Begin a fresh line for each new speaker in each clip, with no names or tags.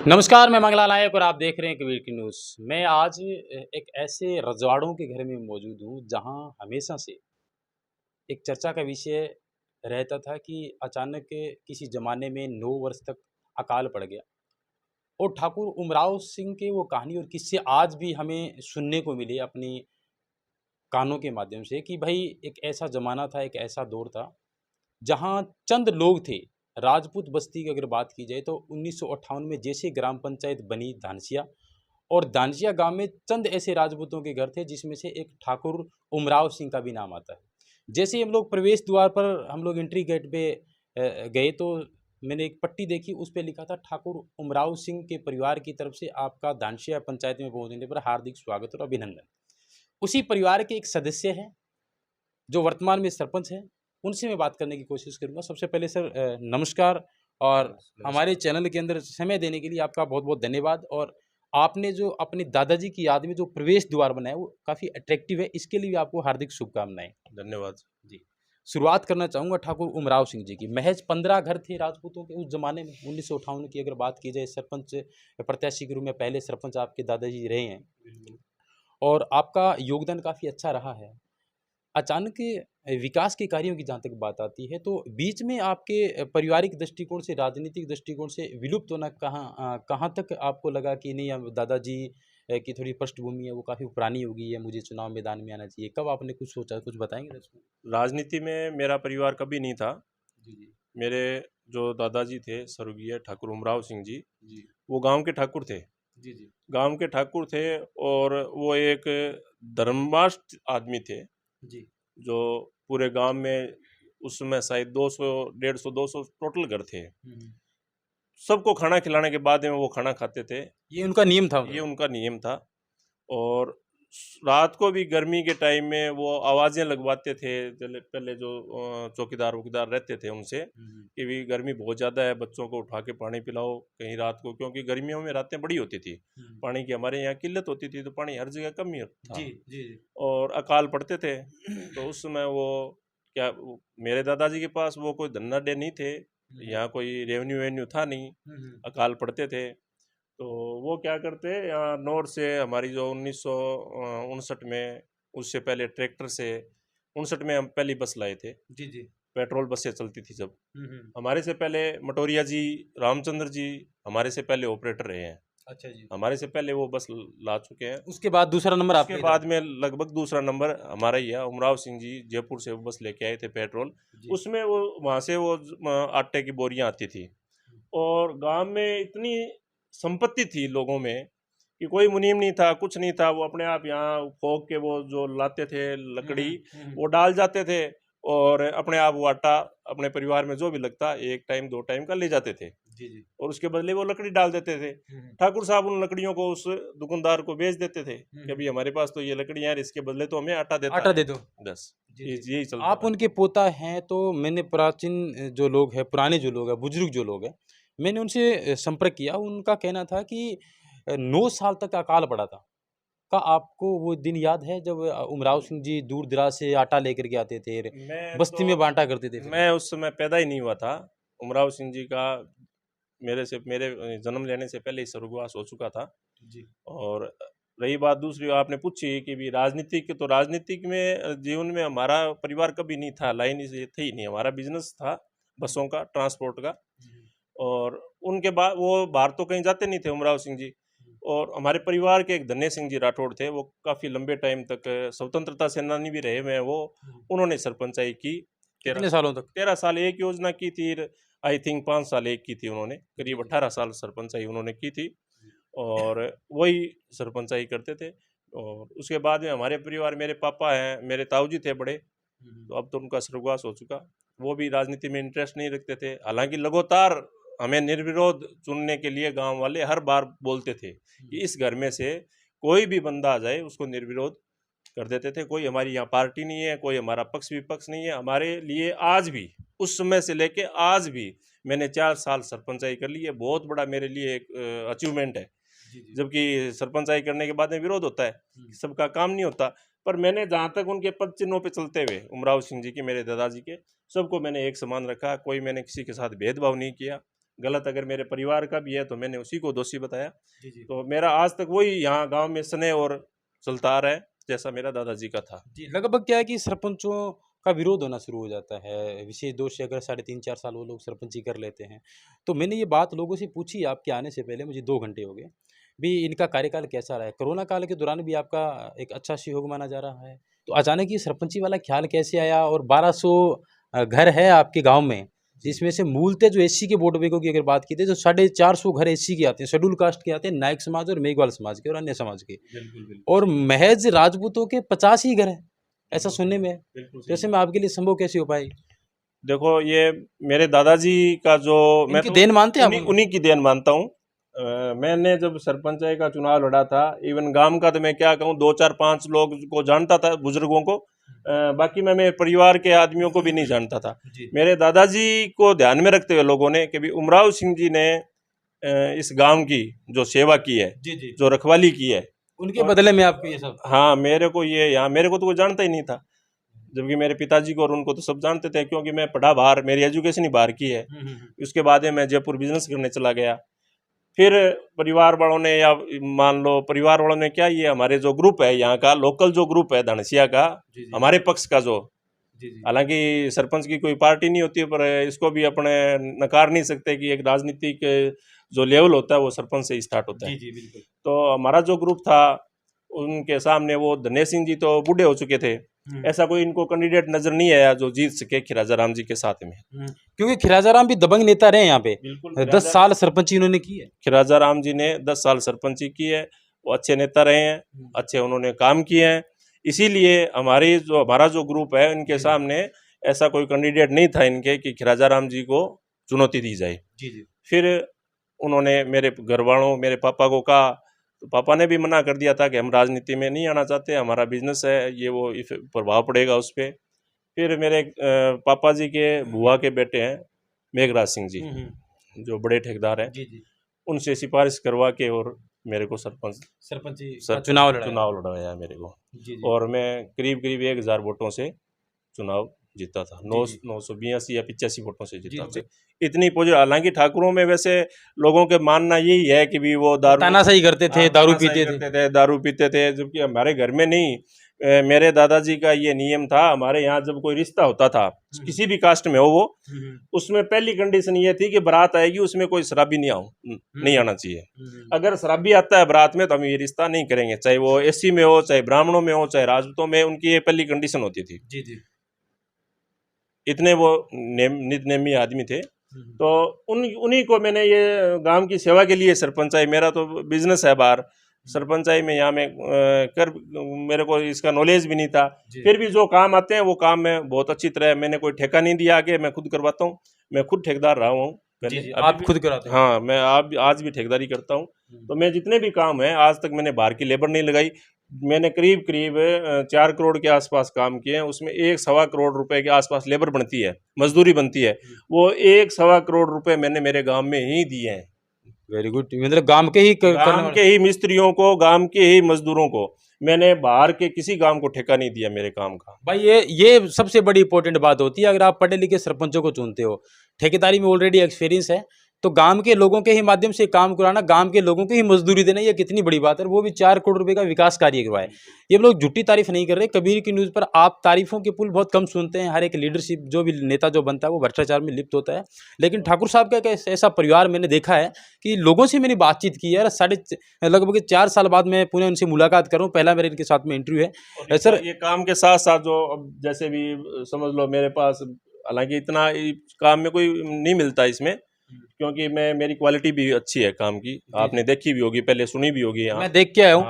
नमस्कार, मैं मंगला नायक और आप देख रहे हैं कबीर की न्यूज़। मैं आज एक ऐसे रजवाड़ों के घर में मौजूद हूँ, जहाँ हमेशा से एक चर्चा का विषय रहता था कि अचानक किसी ज़माने में 9 वर्ष तक अकाल पड़ गया और ठाकुर उमराव सिंह के वो कहानी और किस्से आज भी हमें सुनने को मिले अपनी कानों के माध्यम से कि भाई एक ऐसा ज़माना था, एक ऐसा दौर था, जहाँ चंद लोग थे। राजपूत बस्ती की अगर बात की जाए तो 1958 में जैसे ग्राम पंचायत बनी धानसिया और धानसिया गांव में चंद ऐसे राजपूतों के घर थे जिसमें से एक ठाकुर उमराव सिंह का भी नाम आता है। जैसे ही हम लोग प्रवेश द्वार पर हम लोग एंट्री गेट पे गए तो मैंने एक पट्टी देखी, उस पे लिखा था ठाकुर उमराव सिंह के परिवार की तरफ से आपका धानसिया पंचायत में पहुंचने पर हार्दिक स्वागत और अभिनंदन। उसी परिवार के एक सदस्य हैं जो वर्तमान में सरपंच हैं, उनसे मैं बात करने की कोशिश करूँगा। सबसे पहले सर नमस्कार और हमारे चैनल के अंदर समय देने के लिए आपका बहुत-बहुत धन्यवाद। और आपने जो अपने दादाजी की याद में जो प्रवेश द्वार बनाया वो काफ़ी अट्रैक्टिव है, इसके लिए भी आपको हार्दिक शुभकामनाएँ।
धन्यवाद।
जी। शुरुआत करना चाहूँगा ठाकुर उमराव सिंह जी की। महज़ 15 घर थे राजपूतों के उस ज़माने में 1958 की अगर बात की जाए, सरपंच प्रत्याशी के रूप में पहले सरपंच आपके दादाजी रहे हैं और आपका योगदान काफ़ी अच्छा रहा है। अचानक विकास के कार्यों की जहाँ तक बात आती है, तो बीच में आपके पारिवारिक दृष्टिकोण से, राजनीतिक दृष्टिकोण से विलुप्त होना कहाँ तक आपको लगा कि नहीं, अब दादाजी की थोड़ी पृष्ठभूमि है, वो काफ़ी पुरानी हो गई है, मुझे चुनाव मैदान में आना चाहिए। कब आपने कुछ सोचा, कुछ बताएँगे इसमें?
राजनीति में मेरा परिवार कभी नहीं था।
जी, जी।
मेरे जो दादाजी थे स्वर्गीय ठाकुर उमराव सिंह जी,
जी।
वो गांव के ठाकुर थे।
जी, जी।
गांव के ठाकुर थे और वो एक धर्मस्थ आदमी थे,
जी।
जो पूरे गांव में उस समय शायद 200, 150, 200 टोटल घर थे।
हुँ।
सबको खाना खिलाने के बाद में वो खाना खाते थे।
ये उनका नियम था
ये
मतलब?
उनका नियम था। और रात को भी गर्मी के टाइम में वो आवाज़ें लगवाते थे। पहले पहले जो चौकीदार वकीदार रहते थे उनसे
हुँ, हुँ।
कि भी गर्मी बहुत ज़्यादा है, बच्चों को उठा के पानी पिलाओ कहीं रात को, क्योंकि गर्मियों में रातें बड़ी होती थी।
हुँ।
पानी की हमारे यहाँ किल्लत होती थी, तो पानी हर जगह कम ही था
जी, जी, जी।
और अकाल पड़ते थे। तो उस समय वो मेरे दादाजी के पास वो कोई धन्ना डे नहीं थे,
हुँ, हुँ।
यहाँ कोई रेवेन्यू वेन्यू था नहीं,
हुँ, हुँ।
अकाल पड़ते थे। तो वो क्या करते, यहाँ नॉर्थ से हमारी जो 1959 में, उससे पहले ट्रैक्टर से 59 में हम पहली बस लाए थे।
जी, जी।
पेट्रोल बसें चलती थी जब।
हुँ, हुँ।
हमारे से पहले मटोरिया जी, रामचंद्र जी हमारे से पहले ऑपरेटर रहे हैं।
अच्छा जी।
हमारे से पहले वो बस ला चुके हैं।
उसके बाद दूसरा नंबर आपका
उसके
ही था?
बाद में लगभग दूसरा नंबर हमारा ही है। उमराव सिंह जी जयपुर से वो बस लेके आए थे पेट्रोल।
जी।
उसमें वो वहाँ से वो आटे की बोरियां आती थी। और गांव में इतनी संपत्ति थी लोगों में कि कोई मुनीम नहीं था, कुछ नहीं था। वो अपने आप यहाँ फोक के वो जो लाते थे
हुँ,
लकड़ी,
हुँ। हुँ, हुँ।
वो डाल जाते थे और अपने आप वो आटा अपने परिवार में जो भी लगता एक टाइम 2 टाइम का ले जाते थे
जी, जी।
और उसके बदले वो लकड़ी डाल देते थे।
हुँ, हुँ।
ठाकुर साहब उन लकड़ियों को उस दुकानदार को बेच देते थे
हुँ,
कि
हुँ।
अभी हमारे पास तो ये लकड़ियाँ हैं, इसके बदले तो हमें आटा देता
आटा
है।
दे दो।
बस
जी, जी।
यही चलता
आप
था।
उनके पोता हैं, तो मैंने प्राचीन जो लोग हैं, पुराने जो लोग हैं, बुजुर्ग जो लोग हैं, मैंने उनसे संपर्क किया। उनका कहना था कि 9 साल तक अकाल पड़ा था। क्या आपको वो दिन याद है जब उमराव सिंह जी दूर-दराज से आटा लेकर के आते थे,
मैं
बस्ती में
तो
बाँटा करते थे फिर?
मैं उस समय पैदा ही नहीं हुआ था। उमराव सिंह जी का मेरे जन्म लेने से पहले ही स्वर्गवास हो चुका था।
जी।
और रही बात दूसरी आपने पूछी कि भी राजनीतिक, तो राजनीतिक में जीवन में हमारा परिवार कभी नहीं था, लाइन इसे थी ही नहीं। हमारा बिजनेस था
हुँ,
बसों का, ट्रांसपोर्ट का।
हुँ,
और उनके बाद वो बाहर तो कहीं जाते नहीं थे उमराव सिंह जी।
हुँ,
और हमारे परिवार के एक धन्य सिंह जी राठौड़ थे, वो काफ़ी लंबे टाइम तक स्वतंत्रता सेनानी भी रहे हुए हैं वो।
हुँ।
उन्होंने सरपंचाई की। तेरह
कितने सालों तक?
13 साल एक योजना की थी, आई थिंक 5 साल एक की थी उन्होंने,
जी,
करीब
जी।
18 साल सरपंचाई उन्होंने की थी।
जी।
और वही सरपंचाई करते थे। और उसके बाद में हमारे परिवार, मेरे पापा हैं, मेरे ताऊ जी थे बड़े,
हुँ, हुँ।
तो अब तो उनका स्वर्गवास हो चुका। वो भी राजनीति में इंटरेस्ट नहीं रखते थे, हालांकि लगातार हमें निर्विरोध चुनने के लिए गांव वाले हर बार बोलते थे कि
हुँ,
इस घर में से कोई भी बंदा आ जाए उसको निर्विरोध कर देते थे। कोई हमारी यहाँ पार्टी नहीं है, कोई हमारा पक्ष विपक्ष नहीं है। हमारे लिए आज भी, उस समय से लेके आज भी, मैंने 4 साल सरपंचाई कर ली है, बहुत बड़ा मेरे लिए एक अचीवमेंट है।
जी, जी।
जबकि सरपंचाई करने के बाद में विरोध होता है,
हुँ,
सबका काम नहीं होता। पर मैंने जहाँ तक उनके पद चिन्हों पे चलते हुए, उमराव सिंह जी के, मेरे दादाजी के, सबको मैंने एक समान रखा। कोई मैंने किसी के साथ भेदभाव नहीं किया। गलत अगर मेरे परिवार का भी है तो मैंने उसी को दोषी बताया।
जी, जी।
तो मेरा आज तक वही यहाँ गांव में स्नेह और चलता आ रहा है जैसा मेरा दादाजी का था।
जी, लगभग क्या है कि सरपंचों का विरोध होना शुरू हो जाता है, विशेष दौर से अगर साढ़े 3-4 साल वो लोग सरपंची कर लेते हैं। तो मैंने ये बात लोगों से पूछी आपके आने से पहले, मुझे 2 घंटे हो गए, भी इनका कार्यकाल कैसा रहा है? कोरोना काल के दौरान भी आपका एक अच्छा सहयोग माना जा रहा है। तो अचानक ये सरपंची वाला ख़्याल कैसे आया और 1200 घर है आपके गाँव में, जिसमें से मूलतः जो एससी के वोट बैंकों की अगर बात की जाए तो 450 घर एससी के आते हैं, शेड्यूल कास्ट के आते हैं, नायक समाज और मेघवाल समाज के और अन्य समाज के।
बिल्कुल, बिल्कुल।
और महज़ राजपूतों के 50 ही घर हैं, ऐसा सुनने में है।
बिल्कुल
तो
सही।
ऐसे में आपके लिए संभव कैसे हो पाई?
देखो ये मेरे दादाजी का जो मैं
इनकी
तो
देन मानते हैं आप
उन्हीं
उनको?
उन्हीं की देन मानता हूँ। मैंने जब सरपंचाई का चुनाव लड़ा था, इवन गांव का तो मैं क्या कहूँ, 2 4 5 लोग को जानता था, बुजुर्गों को। बाकी मैं मेरे परिवार के आदमियों को भी नहीं जानता था।
जी।
मेरे दादाजी को ध्यान में रखते हुए लोगों ने कि भी उमराव सिंह जी ने इस गांव की जो सेवा की है,
जी, जी।
जो रखवाली की है,
उनके
और
बदले में आपको ये सब।
हाँ मेरे को ये यहाँ मेरे को तो कोई जानता ही नहीं था, जबकि मेरे पिताजी को और उनको तो सब जानते थे, क्योंकि मैं पढ़ा बाहर, मेरी एजुकेशन ही बाहर की है। उसके बाद में मैं जयपुर बिजनेस करने चला गया। फिर परिवार वालों ने, या मान लो परिवार वालों ने क्या, ये हमारे जो ग्रुप है यहाँ का, लोकल जो ग्रुप है धनसिया का,
जी, जी।
हमारे पक्ष का जो,
जी, जी।
हालांकि सरपंच की कोई पार्टी नहीं होती है, पर इसको भी अपने नकार नहीं सकते कि एक राजनीतिक जो लेवल होता है वो सरपंच से ही स्टार्ट होता है।
जी, जी, बिल्कुल।
तो हमारा जो ग्रुप था, उनके सामने वो धनेश सिंह जी तो बूढ़े हो चुके थे, ऐसा कोई इनको कैंडिडेट नजर नहीं आया जो जीत सके खिराजा राम जी के साथ में।
क्योंकि खिराजा राम भी दबंग नेता रहे हैं यहाँ पे।
बिल्कुल
10 साल सरपंची उन्होंने की है।
खिराजा राम जी ने 10 साल सरपंची की है, वो अच्छे नेता रहे हैं, अच्छे उन्होंने काम किए हैं। इसीलिए हमारा जो ग्रुप है, इनके सामने ऐसा कोई कैंडिडेट नहीं था इनके कि खिराजा राम जी को चुनौती दी जाए।
जी, जी।
फिर उन्होंने मेरे घर वालों, मेरे पापा को कहा, तो पापा ने भी मना कर दिया था कि हम राजनीति में नहीं आना चाहते, हमारा बिजनेस है, ये वो प्रभाव पड़ेगा उस पर। फिर मेरे पापा जी के बुआ के बेटे हैं मेघराज सिंह जी, जो बड़े ठेकेदार हैं,
जी, जी।
उनसे सिफारिश करवा के और मेरे को
सरपंची
सरपंच चुनाव लड़वाया मेरे को।
जी, जी।
और मैं करीब करीब 1000 वोटों से चुनाव जीता था, 982 या 85 वोटों से जीता था। इतनी पोजिटिव, हालांकि ठाकुरों में वैसे लोगों के मानना यही है कि भी वो दारू
तानाशाही करते थे, दारू
तानाशाही
पीते थे।
करते थे, दारू पीते थे, जबकि हमारे घर में नहीं। मेरे दादाजी का ये नियम था, हमारे यहाँ जब कोई रिश्ता होता था, किसी भी कास्ट में हो वो, उसमें पहली कंडीशन ये थी कि बारात आएगी, उसमें कोई शराबी नहीं आना चाहिए। अगर शराबी आता है बारात में तो हम ये रिश्ता नहीं करेंगे, चाहे वो एससी में हो, चाहे ब्राह्मणों में हो, चाहे राजपूतों में, उनकी ये पहली कंडीशन होती थी।
जी, जी।
इतने वो नित नेमी आदमी थे। तो उन्हीं को मैंने ये गांव की सेवा के लिए सरपंचाई, मेरा तो बिजनेस है बाहर, सरपंचाई में यहाँ में मेरे को इसका नॉलेज भी नहीं था। फिर भी जो काम आते हैं वो काम मैं बहुत अच्छी तरह, मैंने कोई ठेका नहीं दिया आगे, मैं खुद करवाता हूँ। मैं खुद ठेकेदार रहा हूँ पहले।
जी, आप खुद कराते हैं?
हाँ, मैं आज भी ठेकेदारी करता हूँ। तो मैं जितने भी काम है, आज तक मैंने बाहर की लेबर नहीं लगाई। मैंने करीब करीब 4 करोड़ के आसपास काम किए हैं, उसमें 1-1.25 करोड़ रुपए के आसपास लेबर बनती है, मजदूरी बनती है, वो 1-1.25 करोड़ रुपए मैंने मेरे गांव में ही दिए हैं।
Very good. मतलब गांव के ही
गांव के ही मिस्त्रियों को, गांव के ही मजदूरों को, मैंने बाहर के किसी गांव को ठेका नहीं दिया मेरे काम का।
भाई ये सबसे बड़ी इंपॉर्टेंट बात होती है, अगर आप पढ़े लिखे सरपंचों को चुनते हो, ठेकेदारी में ऑलरेडी एक्सपीरियंस है, तो गांव के लोगों के ही माध्यम से काम कराना, गांव के लोगों को ही मजदूरी देना, ये कितनी बड़ी बात है। वो भी 4 करोड़ रुपए का विकास कार्य करवाए। ये हम लोग झूठी तारीफ नहीं कर रहे। कबीर की न्यूज़ पर आप तारीफों के पुल बहुत कम सुनते हैं। हर एक लीडरशिप, जो भी नेता जो बनता है वो भ्रष्टाचार में लिप्त होता है। लेकिन ठाकुर साहब का एक ऐसा परिवार मैंने देखा है कि लोगों से मैंने बातचीत की है। लगभग 4 साल बाद मैं पुनः उनसे मुलाकात करूँ, पहला मेरे इनके साथ में इंटरव्यू है। सर,
ये काम के साथ साथ जो अब जैसे भी समझ लो मेरे पास, हालांकि इतना काम में कोई नहीं मिलता इसमें, क्योंकि मेरी क्वालिटी भी अच्छी है काम की, आपने देखी भी होगी, पहले सुनी भी होगी यहाँ।
मैं देख के आया हूँ।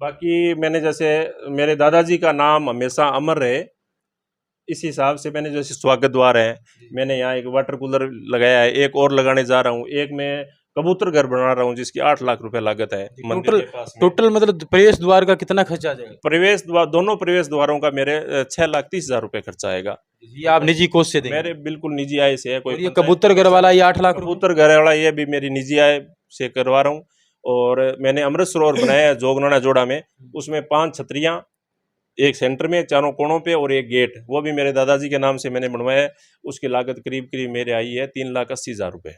बाकी मैंने जैसे मेरे दादाजी का नाम हमेशा अमर रहे, इस हिसाब से मैंने जैसे स्वागत द्वार है, मैंने यहाँ एक वाटर कूलर लगाया है, एक और लगाने जा रहा हूँ, एक मैं कबूतर घर बना रहा हूँ जिसकी 8 लाख रुपए लागत है।
टोटल मतलब प्रवेश द्वार का कितना खर्चा आ जाएगा?
प्रवेश द्वार, दोनों प्रवेश द्वारों का मेरे 6,30,000 रुपए खर्चा आएगा।
ये आप निजी कोष से देंगे?
मेरे बिल्कुल निजी आय से है। कोई
ये कबूतर घर वाला ये 8 लाख रुपए?
कबूतर घर वाला ये भी मेरी निजी आय से करवा रहा हूँ। और मैंने अमृत सरोवर बनाया है जोगनाना जोड़ा में, उसमें 5 छतरियाँ, एक सेंटर में, चारों कोणों पे, और एक गेट, वो भी मेरे दादाजी के नाम से मैंने बनवाया है। उसकी लागत करीब करीब मेरे आई है 3,80,000 रुपये।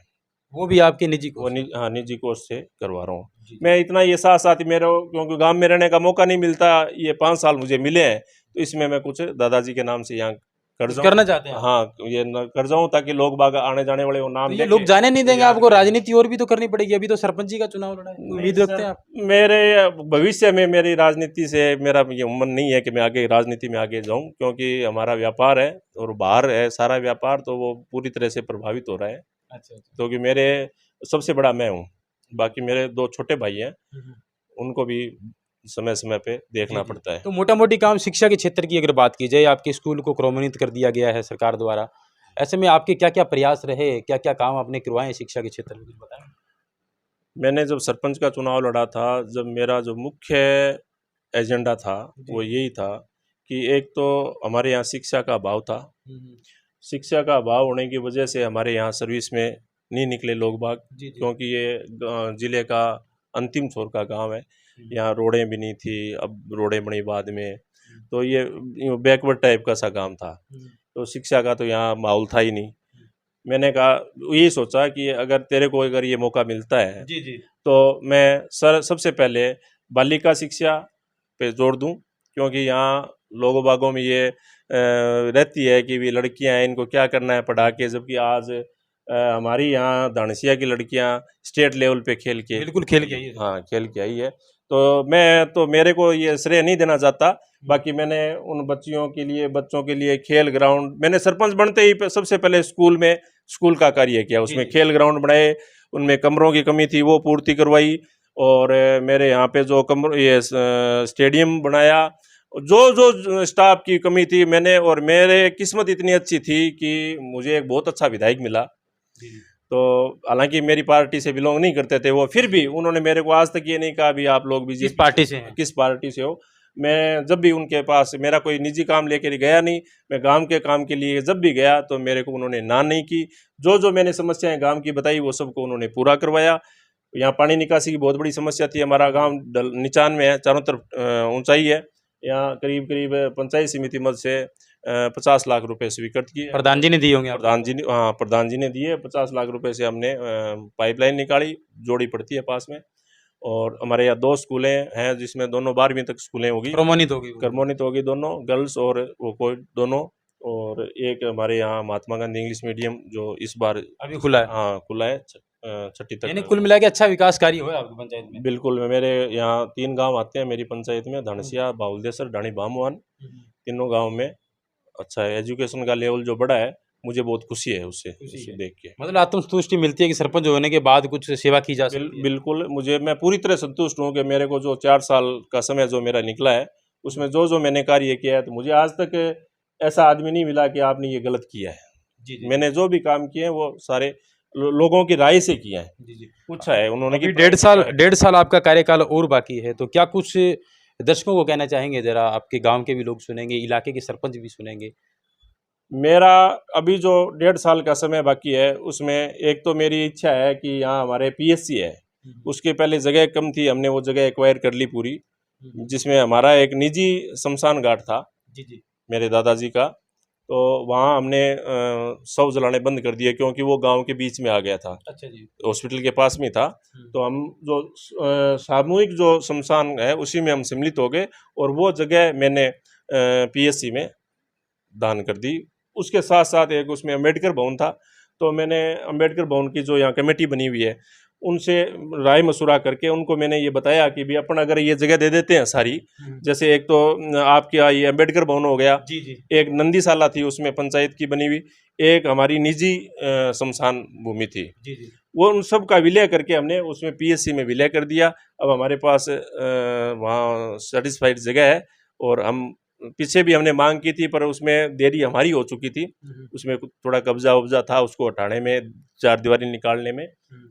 वो भी आपके निजी
वो
कोर्स?
हाँ, निजी कोर्स से करवा रहा हूँ।
जी, जी।
मैं इतना ये साथ साथ ही मेरे, क्योंकि गांव में रहने का मौका नहीं मिलता, ये 5 साल मुझे मिले हैं, तो इसमें मैं कुछ दादाजी के नाम से यहाँ कर
कुछ
जाऊँ।
करना चाहते हैं आप?
हाँ, ये न कर जाऊँ ताकि लोग बाग आने जाने वाले वो
तो
नाम
ये लोग
देखें
जाने नहीं
तो
देंगे
याद
आपको,
करें।
राजनीति और भी तो करनी पड़ेगी, अभी तो सरपंची का चुनाव लड़ा है, कोई
नहीं
उम्मीद रखते
सर,
हैं आप?
मेरे भविष्य में मेरी राजनीति से मेरा ये मन नहीं है कि मैं आगे राजनीति में आगे जाऊं, क्योंकि हमारा व्यापार है और बाहर है सारा व्यापार, तो वो पूरी तरह से प्रभावित हो रहा है।
अच्छा, अच्छा।
क्योंकि मेरे सबसे बड़ा मैं हूँ, बाकी मेरे 2 छोटे भाई हैं,
हुँ, हुँ।
उनको भी समय-समय पे
जी,
देखना
जी।
पड़ता है।
तो मोटा-मोटी काम शिक्षा के क्षेत्र की अगर बात की जाए, आपके स्कूल को क्रमोन्नत कर दिया गया है सरकार द्वारा। ऐसे में आपके क्या-क्या प्रयास रहे? क्या-क्या काम आपने करवाए हैं शिक्षा के क्षेत्र में, कुछ बताएँगे?
मैंने जब सरपंच का चुनाव लड़ा था, जब मेरा जो मुख्य एजेंडा था,
जी,
वो
जी।
यही था कि एक तो हमारे यहाँ शिक्षा का अभाव था।
हुँ, हुँ।
शिक्षा का अभाव होने की वजह से हमारे यहाँ सर्विस में नहीं निकले लोग बाग,
जी, जी।
क्योंकि ये ज़िले का अंतिम छोर का गांव है।
हुँ,
यहाँ रोडें भी नहीं थी, अब रोडें बनी बाद में,
हुँ,
तो ये बैकवर्ड टाइप का सा काम था।
हुँ,
तो शिक्षा का तो यहाँ माहौल था ही नहीं।
हुँ।
मैंने कहा, यही सोचा कि अगर तेरे को अगर ये मौका मिलता है,
जी, जी।
तो मैं सबसे पहले बालिका शिक्षा पे जोर दूं, क्योंकि यहाँ लोगों बागों में ये रहती है कि भी लड़कियां हैं, इनको क्या करना है पढ़ा के, जबकि आज हमारी यहाँ दानसिया की लड़कियां स्टेट लेवल पे खेल के
बिल्कुल खेल के आई है।
हाँ खेल के आई है। तो मेरे को ये श्रेय नहीं देना चाहता, बाकी मैंने उन बच्चों के लिए खेल ग्राउंड, मैंने सरपंच बनते ही सबसे पहले स्कूल का कार्य किया,
जी,
उसमें
जी।
खेल ग्राउंड बनाए, उनमें कमरों की कमी थी वो पूर्ति करवाई, और मेरे यहाँ पे जो स्टेडियम बनाया, जो जो स्टाफ की कमी थी मैंने, और मेरे किस्मत इतनी अच्छी थी कि मुझे एक बहुत अच्छा विधायक मिला।
जी, जी।
तो हालांकि मेरी पार्टी से बिलोंग नहीं करते थे वो, फिर
जी,
भी
जी।
उन्होंने मेरे को आज तक ये नहीं कहा भी आप लोग
किस
बीजेपी
पार्टी से हैं?
किस पार्टी से हो। मैं जब भी उनके पास, मेरा कोई निजी काम लेकर गया नहीं, मैं गांव के काम के लिए जब भी गया तो मेरे को उन्होंने ना नहीं की। जो जो मैंने समस्याएं गांव की बताई वो सबको उन्होंने पूरा करवाया। यहाँ पानी निकासी की बहुत बड़ी समस्या थी, हमारा गांव निचान में है, चारों तरफ ऊंचाई है। यहाँ करीब करीब पंचायत समिति मद से 50 लाख रुपए स्वीकृत किए हमने।
प्रधान जी ने दिए होंगे आपको?
प्रधान जी ने दिए 50 लाख रुपए से, हमने पाइपलाइन निकाली, जोड़ी पड़ती है पास में। और हमारे यहाँ 2 स्कूलें हैं जिसमें दोनों 12वीं तक स्कूलें होगी,
क्रमोन्नत होगी वो।
क्रमोन्नत होगी दोनों, गर्ल्स और वो कोई दोनों। और एक हमारे यहाँ महात्मा गांधी इंग्लिश मीडियम जो इस बार
अभी खुला है।
हाँ खुला है, छठी तक।
यानी कुल मिला के अच्छा विकास कार्य हुआ है आपकी पंचायत में?
बिल्कुल, मेरे यहाँ 3 गांव आते हैं मेरी पंचायत में,
हुँ,
धनसिया, बाउलदेसर, ढाणी बामवान।
हुँ, हुँ।
तीनों गांव में अच्छा है, एजुकेशन का लेवल जो बढ़ा है, मुझे बहुत खुशी है उससे
खुशी
उसे
है।
देख के।
मतलब आत्मसंतुष्टि मिलती है कि सरपंच होने के बाद कुछ सेवा की जा सकती है।
बिल्कुल, मैं पूरी तरह संतुष्ट हूँ कि मेरे को जो 4 साल का समय जो मेरा निकला है, उसमें जो जो मैंने कार्य किया है, तो मुझे आज तक ऐसा आदमी नहीं मिला कि आपने ये गलत किया है।
जी, जी।
मैंने जो भी काम किए हैं वो सारे लोगों की राय से किए हैं।
जी, जी।
पूछा है उन्होंने कि
अभी डेढ़ साल आपका कार्यकाल और बाकी है, तो क्या कुछ दर्शकों को कहना चाहेंगे ज़रा? आपके गाँव के भी लोग सुनेंगे, इलाके के सरपंच भी सुनेंगे।
मेरा अभी जो 1.5 साल का समय बाकी है, उसमें एक तो मेरी इच्छा है कि यहाँ हमारे पीएससी है,
हुँ, हुँ।
उसके पहले जगह कम थी, हमने वो जगह एक्वायर कर ली पूरी,
हुँ, हुँ।
जिसमें हमारा एक निजी शमशान घाट था
जी, जी।
मेरे दादाजी का। तो वहाँ हमने शव जलाने बंद कर दिए, क्योंकि वो गांव के बीच में आ गया था,
अच्छा जी।
हॉस्पिटल के पास में था।
हुँ।
तो हम जो सामूहिक जो शमशान है उसी में हम सम्मिलित हो गए, और वो जगह मैंने पीएससी में दान कर दी। उसके साथ साथ एक उसमें अम्बेडकर भवन था, तो मैंने अम्बेडकर भवन की जो यहाँ कमेटी बनी हुई है, उनसे राय मशुरा करके उनको मैंने ये बताया कि भी अपन अगर ये जगह दे देते हैं सारी,
हुँ।
जैसे एक तो आपके यहाँ ये अम्बेडकर भवन हो गया,
जी, जी।
एक नंदीशाला थी उसमें पंचायत की बनी हुई, एक हमारी निजी शमशान भूमि थी,
जी, जी।
वो उन सब का विलय करके हमने उसमें पीएससी में विलय कर दिया। अब हमारे पास वहाँ सेटिस्फाइड जगह है, और हम पीछे भी हमने मांग की थी पर उसमें देरी हमारी हो चुकी थी,
हुँ, हुँ।
उसमें थोड़ा कब्जा था उसको हटाने में, चारदीवारी निकालने में।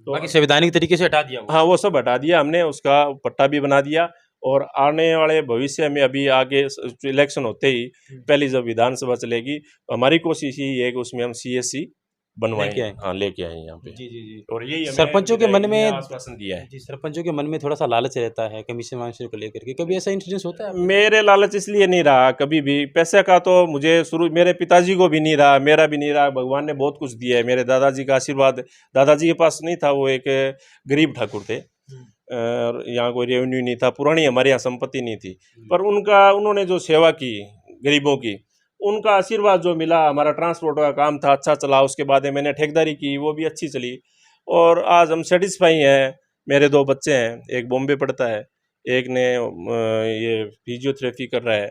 तो
बाकी संवैधानिक तरीके से हटा दिया वो।
हाँ, वो सब हटा दिया हमने, उसका पट्टा भी बना दिया। और आने वाले भविष्य में अभी आगे इलेक्शन होते ही
हुँ।
पहली जब विधानसभा चलेगी, तो हमारी कोशिश यही है कि उसमें हम सीएससी बनवाए,
लेके आए।
हाँ लेके आए यहाँ पे।
जी, जी, जी।
और यही हमें
सरपंचों के मन
विधायक ने
में
आश्वासन दिया है।
जी, सरपंचों के मन में थोड़ा-सा लालच रहता है कमीशन वमीशन को लेकर के। कभी ऐसा इंसिडेंस होता है आपके साथ?
मेरे लालच इसलिए नहीं रहा कभी भी, पैसे का तो मुझे शुरू, मेरे पिताजी को भी नहीं रहा, मेरा भी नहीं रहा। भगवान ने बहुत कुछ दिया है, मेरे दादाजी का आशीर्वाद दादाजी के पास नहीं था, वो एक गरीब ठाकुर थे। और यहाँ कोई रेवेन्यू नहीं था, पुरानी हमारे यहाँ संपत्ति नहीं थी, पर उन्होंने जो सेवा की गरीबों की, उनका आशीर्वाद जो मिला, हमारा ट्रांसपोर्ट का काम था अच्छा चला। उसके बाद में मैंने ठेकेदारी की, वो भी अच्छी चली, और आज हम सेटिस्फाई हैं। मेरे 2 बच्चे हैं, एक बॉम्बे पढ़ता है, एक ने ये फिजियोथेरेपी कर रहा है।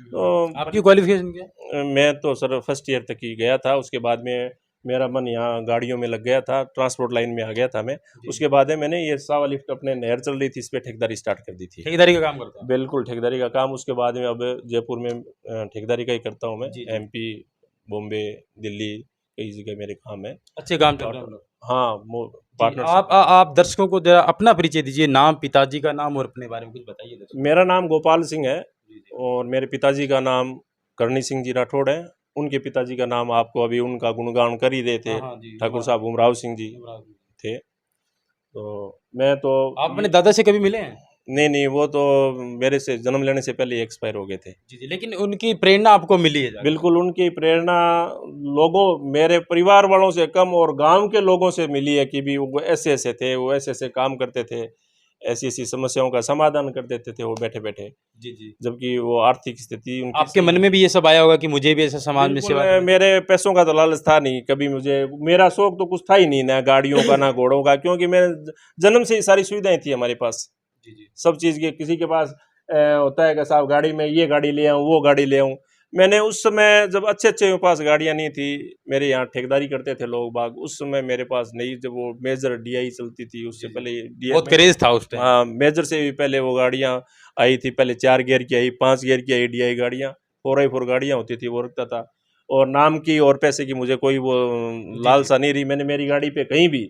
तो
आपकी क्वालिफिकेशन क्या है?
मैं तो सर फर्स्ट ईयर तक ही गया था, उसके बाद में मेरा मन यहाँ गाड़ियों में लग गया था, ट्रांसपोर्ट लाइन में आ गया था मैं। उसके बाद में मैंने ये सावा लिफ्ट, अपने नहर चल रही थी, इस पे ठेकेदारी स्टार्ट कर दी थी।
ठेकेदारी का काम करते हैं?
बिल्कुल ठेकेदारी का काम। उसके बाद में अब जयपुर में ठेकेदारी का ही करता हूँ मैं।
जी, जी।
एमपी, बॉम्बे, दिल्ली, कई जगह मेरे काम है।
अच्छे काम चल रहे हैं हम लोग।
हाँ,
जी,
पार्टनरशिप।
आप दर्शकों को जरा अपना परिचय दीजिए, नाम, पिताजी का नाम और अपने बारे में कुछ बताइए दर्शकों को।
मेरा नाम गोपाल सिंह है,
जी, जी।
और मेरे पिताजी का नाम करणी सिंह जी राठौड़ है। उनके पिताजी का नाम आपको अभी उनका गुणगान कर ही रहे थे,
हाँ, हाँ, जी,
ठाकुर साहब उमराव सिंह जी
युवराज जी।
थे। तो मैं तो
आप अपने दादा से कभी मिले हैं?
नहीं, वो तो मेरे से जन्म लेने से पहले एक्सपायर हो गए थे।
जी, जी, लेकिन उनकी प्रेरणा आपको मिली है जाके?
बिल्कुल, उनकी प्रेरणा मेरे परिवार वालों से कम और गांव के लोगों से मिली है, कि भी वो ऐसे-ऐसे थे, वो ऐसे-ऐसे काम करते थे, ऐसी-ऐसी समस्याओं का समाधान कर देते थे वो बैठे-बैठे।
जी, जी।
जबकि वो आर्थिक स्थिति उनकी
आपके
सही
मन में भी ये सब आया होगा कि मुझे भी ऐसा समाज में
बिल्कुल,
सेवा करनी
मेरे पैसों का तो लालच था नहीं कभी मुझे, मेरा शौक तो कुछ था ही नहीं, ना गाड़ियों का ना घोड़ों का, क्योंकि मैं जन्म से ही सारी सुविधाएं थी हमारे पास,
जी, जी।
सब चीज़ की। किसी के पास होता है कि साहब गाड़ी में ये गाड़ी ले आऊँ, वो गाड़ी ले आऊँ। मैंने उस समय जब अच्छे मेरे पास गाड़ियाँ नहीं थी, मेरे यहाँ ठेकेदारी करते थे लोग बाग, उस समय मेरे पास नहीं, जब वो मेजर डीआई चलती थी, उससे
जी, जी।
पहले
बहुत क्रेज़ था उस टाइम।
हाँ, मेजर से भी पहले वो गाड़ियाँ आई थी। पहले 4 गियर की आई, 5 गियर की आई डीआई गाड़ियाँ, 4x4 गाड़ियाँ होती थी, वो रखता था। और नाम की और पैसे की मुझे कोई वो
जी,
लालसा नहीं रही। मैंने मेरी गाड़ी पे कहीं भी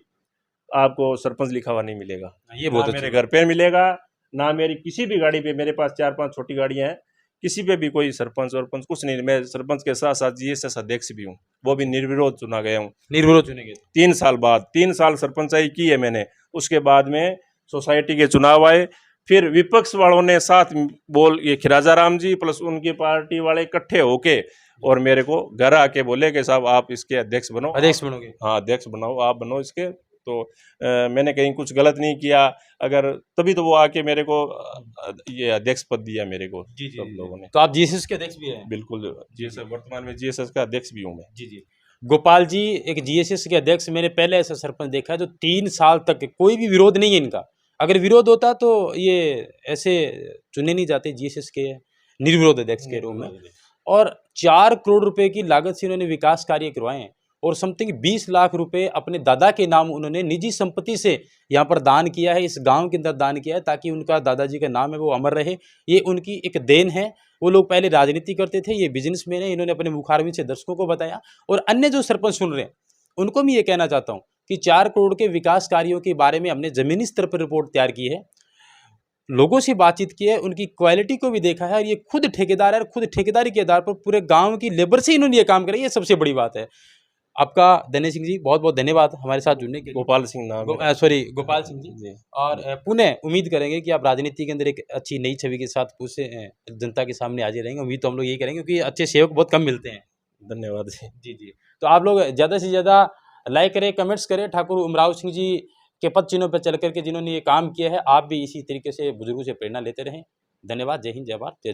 आपको सरपंच लिखा हुआ नहीं मिलेगा,
ये
ना
बहुत
मेरे
अच्छी
घर पे मिलेगा, ना मेरी किसी भी गाड़ी पे। मेरे पास 4-5 छोटी गाड़ियाँ हैं, किसी पे भी कोई सरपंच वरपंच कुछ नहीं। मैं सरपंच के साथ साथ जीएसएस अध्यक्ष भी हूँ, वो भी निर्विरोध चुना गया हूँ।
निर्विरोध चुने गए थे।
3 साल बाद, 3 साल सरपंचाई की है मैंने। उसके बाद में सोसाइटी के चुनाव आए, फिर विपक्ष वालों ने साथ बोल, ये खिराजा राम जी प्लस उनकी पार्टी वाले इकट्ठे होके और मेरे को घर आके बोले कि साहब आप इसके अध्यक्ष बनो।
अध्यक्ष बनोगे?
हाँ, अध्यक्ष बनाओ, आप बनो इसके। तो मैंने कहीं कुछ गलत नहीं किया, अगर तभी तो वो आके मेरे को ये अध्यक्ष पद दिया मेरे को
जी, जी,
सब
जी।
लोगों ने।
तो आप जीएसएस के अध्यक्ष भी हैं?
बिल्कुल, जीएसएस वर्तमान में जीएसएस का अध्यक्ष भी हूँ मैं।
जी, जी। गोपाल जी एक जीएसएस के अध्यक्ष, मैंने पहले ऐसा सरपंच देखा है जो 3 साल तक कोई भी विरोध नहीं है इनका। अगर विरोध होता तो ये ऐसे चुने नहीं जाते जीएसएस के निर्विरोध अध्यक्ष के रूप में। और 4 करोड़ रुपए की लागत से इन्होंने विकास कार्य करवाए हैं और समथिंग 20 लाख रुपए अपने दादा के नाम उन्होंने निजी संपत्ति से यहाँ पर दान किया है, इस गांव के अंदर दान किया है, ताकि उनका दादाजी का नाम है वो अमर रहे। ये उनकी एक देन है। वो लोग पहले राजनीति करते थे, ये बिजनेसमैन है। इन्होंने अपने मुखारबिन से दर्शकों को बताया। और अन्य जो सरपंच सुन रहे हैं उनको मैं ये कहना चाहता हूँ कि 4 करोड़ के विकास कार्यों के बारे में हमने जमीनी स्तर पर रिपोर्ट तैयार की है, लोगों से बातचीत की है, उनकी क्वालिटी को भी देखा है, और ये खुद ठेकेदार है और खुद ठेकेदारी के आधार पर पूरे गांव की लेबर से इन्होंने ये काम करा, ये सबसे बड़ी बात है। आपका धन्य सिंह जी बहुत बहुत धन्यवाद हमारे साथ जुड़ने के लिए।
गोपाल सिंह नाम है।
सॉरी गोपाल सिंह जी।
जी।
और पुनः उम्मीद करेंगे कि आप राजनीति के अंदर एक अच्छी नई छवि के साथ उसे जनता के सामने हाजिर रहेंगे। उम्मीद तो हम लोग यही करेंगे, क्योंकि अच्छे सेवक बहुत कम मिलते हैं।
धन्यवाद जी।
जी, जी। तो आप लोग ज़्यादा से ज़्यादा लाइक करें, कमेंट्स करें। ठाकुर उमराव सिंह जी के पद चिन्हों पर चल करके जिन्होंने ये काम किया है, आप भी इसी तरीके से बुजुर्गों से प्रेरणा लेते रहें। धन्यवाद। जय हिंद, जय भारत, जय